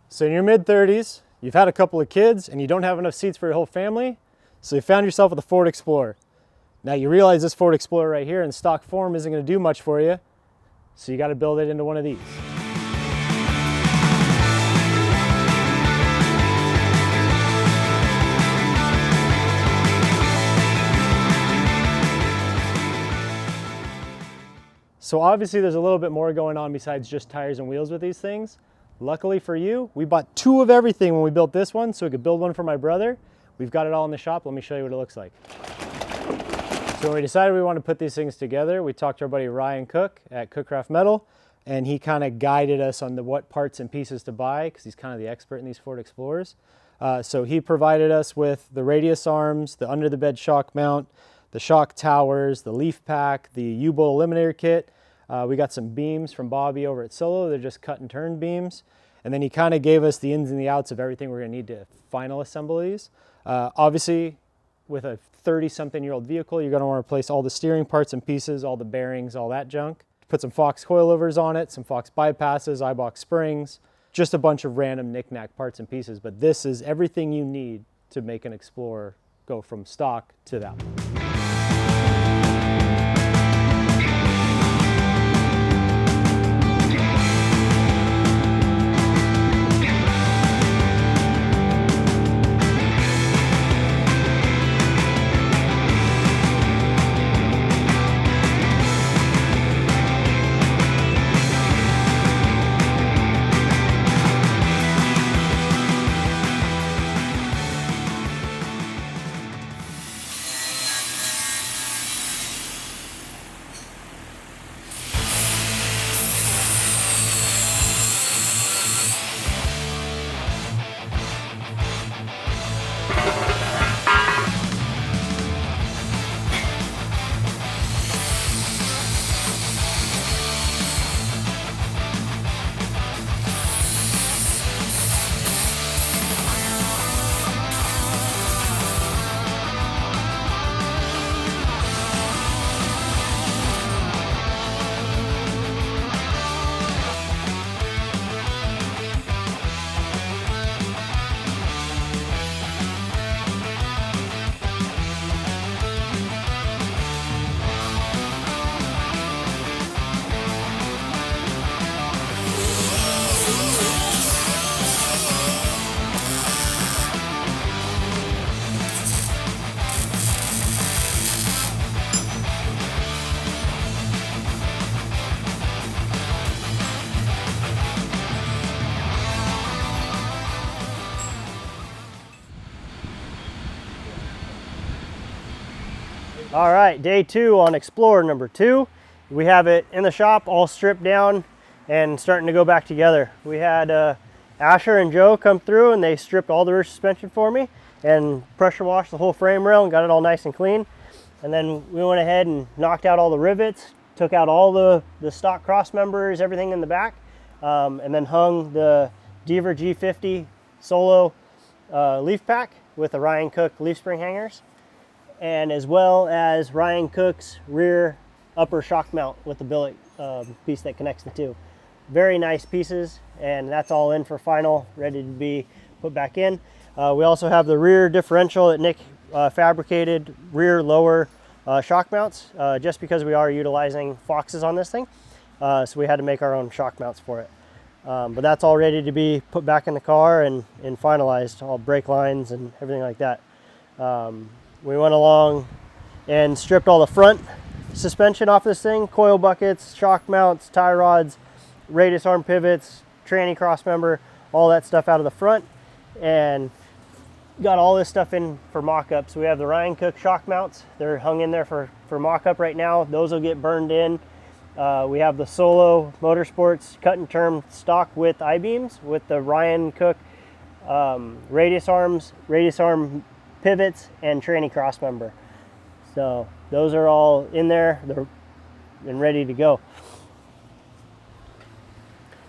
So in your mid-30s, you've had a couple of kids and you don't have enough seats for your whole family, so you found yourself with a Ford Explorer. Now you realize this Ford Explorer right here in stock form isn't going to do much for you, so you got to build it into one of these. So obviously there's a little bit more going on besides just tires and wheels with these things. Luckily for you, we bought 2 of everything when we built this one, so we could build one for my brother. We've got it all in the shop. Let me show you what it looks like. So when we decided we wanted to put these things together, we talked to our buddy Ryan Cook at Cookcraft Metal, and he kind of guided us on what parts and pieces to buy, because he's kind of the expert in these Ford Explorers. So he provided us with the radius arms, the under the bed shock mount, the shock towers, the leaf pack, the U-bolt eliminator kit. We got some beams from Bobby over at Solo. They're just cut and turn beams. And then he kind of gave us the ins and the outs of everything we're going to need to final assemble these. Obviously, with a 30-something-year-old vehicle, you're going to want to replace all the steering parts and pieces, all the bearings, all that junk. Put some Fox coilovers on it, some Fox bypasses, iBox springs, just a bunch of random knick-knack parts and pieces. But this is everything you need to make an Explorer go from stock to that one. All right, day 2 on Explorer number 2. We have it in the shop, all stripped down and starting to go back together. We had Asher and Joe come through and they stripped all the rear suspension for me and pressure washed the whole frame rail and got it all nice and clean. And then we went ahead and knocked out all the rivets, took out all the stock cross members, everything in the back, and then hung the Deaver G50 Solo leaf pack with the Ryan Cook leaf spring hangers, and as well as Ryan Cook's rear upper shock mount with the billet piece that connects the two. Very nice pieces, and that's all in for final, ready to be put back in. We also have the rear differential that Nick fabricated, rear lower shock mounts, just because we are utilizing Foxes on this thing. So we had to make our own shock mounts for it. But that's all ready to be put back in the car and finalized, all brake lines and everything like that. We went along and stripped all the front suspension off this thing, coil buckets, shock mounts, tie rods, radius arm pivots, tranny cross member, all that stuff out of the front, and got all this stuff in for mock-up. So we have the Ryan Cook shock mounts. They're hung in there for mock-up right now. Those will get burned in. We have the Solo Motorsports cut and turn stock with I-beams with the Ryan Cook radius arms, radius arm pivots, and tranny cross member. So those are all in there. They're ready to go.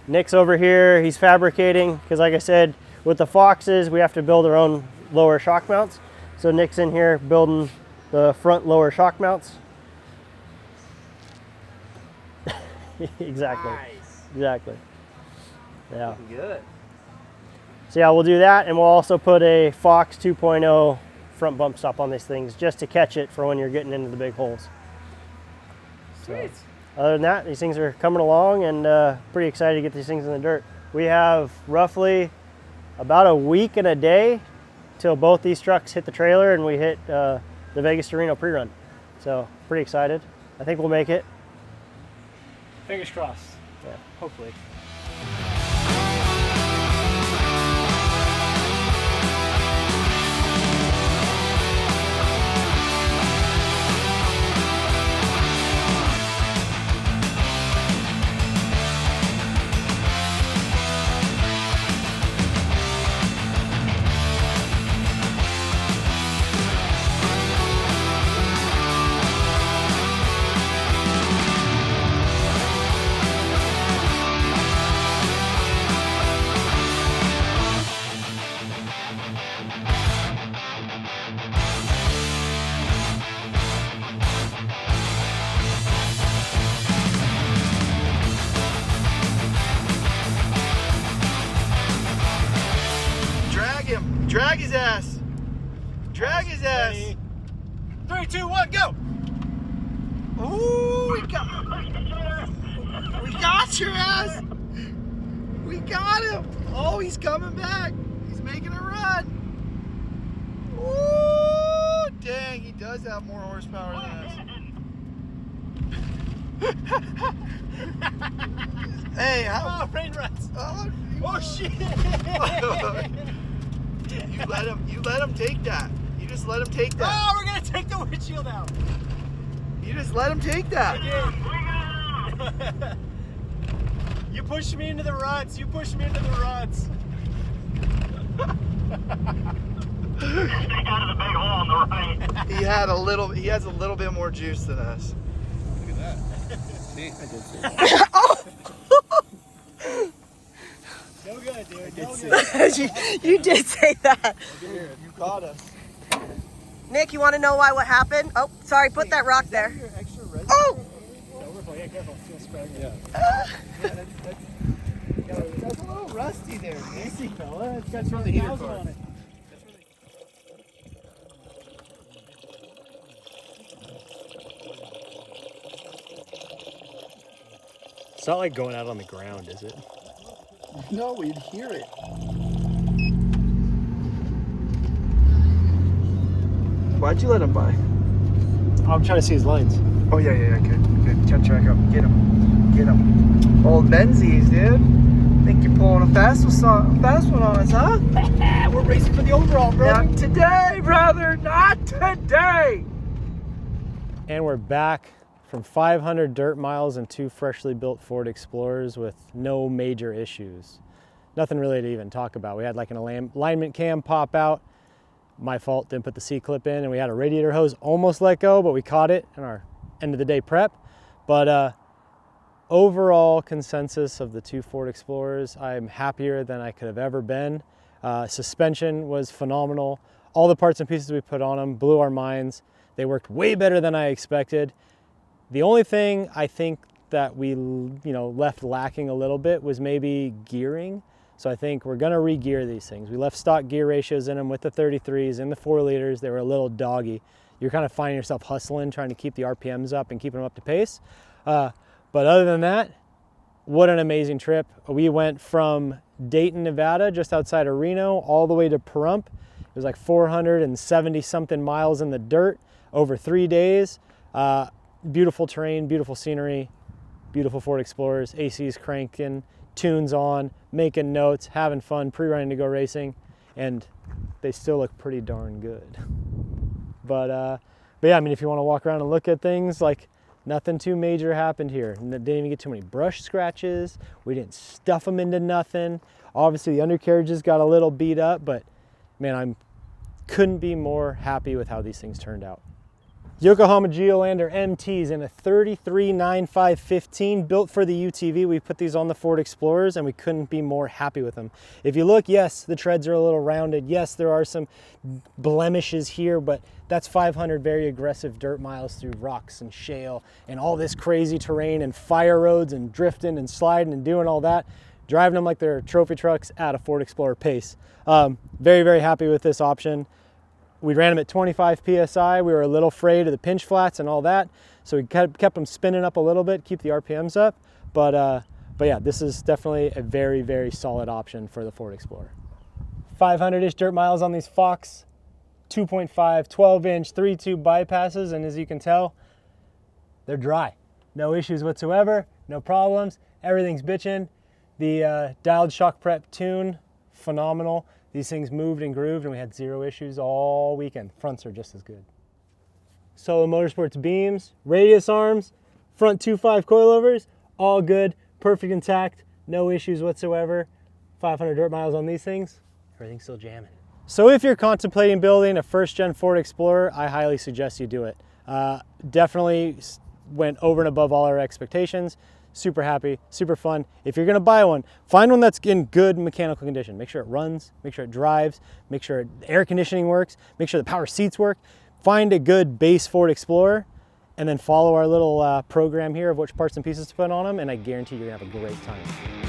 Nick's over here. He's fabricating because, like I said, with the Foxes, we have to build our own lower shock mounts. So Nick's in here building the front lower shock mounts. Exactly. Nice. Exactly. Yeah. Looking good. So yeah, we'll do that, and we'll also put a Fox 2.0 front bump stop on these things just to catch it for when you're getting into the big holes. Sweet. So, other than that, these things are coming along, and pretty excited to get these things in the dirt. We have roughly about a week and a day till both these trucks hit the trailer and we hit the Vegas to Reno pre-run. So pretty excited. I think we'll make it. Fingers crossed. Yeah. Hopefully. Drag his ass. Drag his ass. 3, 2, 1, go. Ooh, we got your ass. We got him. Oh, he's coming back. He's making a run. Ooh, dang, he does have more horsepower than us. Hey, how? Oh, rain runs. Oh shit. You let him take that. You just let him take that. Oh, we're gonna take the windshield out. You just let him take that. You pushed me into the ruts. You pushed me into the ruts. Stay out of the big hole on the right. He has a little bit more juice than us. Look at that. See, I did see. No good, dude. No good. You did say that. You caught us. Nick, you want to know what happened? Oh, sorry, put that rock there. Your extra red. Oh! Yeah, careful. Feel spread. Yeah. That's a little rusty there. Easy, fella. It's got from the heater 2,000 car. on it. It's not like going out on the ground, is it? No, we'd hear it. Why'd you let him by? I'm trying to see his lines. Oh yeah, good. Catch track up. Get him. Old Benzies, dude. Think you're pulling a fast one on us, huh? We're racing for the overall, bro. Not today, brother. Not today. And we're back from 500 dirt miles and 2 freshly built Ford Explorers with no major issues. Nothing really to even talk about. We had like an alignment cam pop out. My fault, didn't put the C-clip in, and we had a radiator hose almost let go, but we caught it in our end of the day prep. But overall consensus of the 2 Ford Explorers, I'm happier than I could have ever been. Suspension was phenomenal. All the parts and pieces we put on them blew our minds. They worked way better than I expected. The only thing I think that we left lacking a little bit was maybe gearing. So I think we're gonna re-gear these things. We left stock gear ratios in them with the 33s and the 4 liters. They were a little doggy. You're kind of finding yourself hustling, trying to keep the RPMs up and keeping them up to pace. But other than that, what an amazing trip. We went from Dayton, Nevada, just outside of Reno, all the way to Pahrump. It was like 470 something miles in the dirt over 3 days. Beautiful terrain, beautiful scenery, beautiful Ford Explorers, AC's cranking, tunes on, making notes, having fun, pre-running to go racing, and they still look pretty darn good. But yeah, I mean, if you want to walk around and look at things, like nothing too major happened here. Didn't even get too many brush scratches. We didn't stuff them into nothing. Obviously, the undercarriages got a little beat up, but man, couldn't be more happy with how these things turned out. Yokohama Geolander MTs in a 33.9515, built for the UTV. We put these on the Ford Explorers and we couldn't be more happy with them. If you look, yes, the treads are a little rounded. Yes, there are some blemishes here, but that's 500 very aggressive dirt miles through rocks and shale and all this crazy terrain and fire roads and drifting and sliding and doing all that. Driving them like they're trophy trucks at a Ford Explorer pace. Very, very happy with this option. We ran them at 25 PSI. We were a little afraid of the pinch flats and all that. So we kept them spinning up a little bit, keep the RPMs up. But yeah, this is definitely a very, very solid option for the Ford Explorer. 500-ish dirt miles on these Fox 2.5, 12-inch, 3-tube bypasses. And as you can tell, they're dry. No issues whatsoever, no problems. Everything's bitching. The dialed shock prep tune, phenomenal. These things moved and grooved and we had zero issues all weekend. Fronts are just as good. Solo Motorsports beams, radius arms, front 2.5 coilovers, all good, perfect intact, no issues whatsoever. 500 dirt miles on these things, everything's still jamming. So if you're contemplating building a first-gen Ford Explorer, I highly suggest you do it. Definitely went over and above all our expectations. Super happy, super fun. If you're gonna buy one, find one that's in good mechanical condition. Make sure it runs, make sure it drives, make sure the air conditioning works, make sure the power seats work. Find a good base Ford Explorer and then follow our little program here of which parts and pieces to put on them, and I guarantee you're gonna have a great time.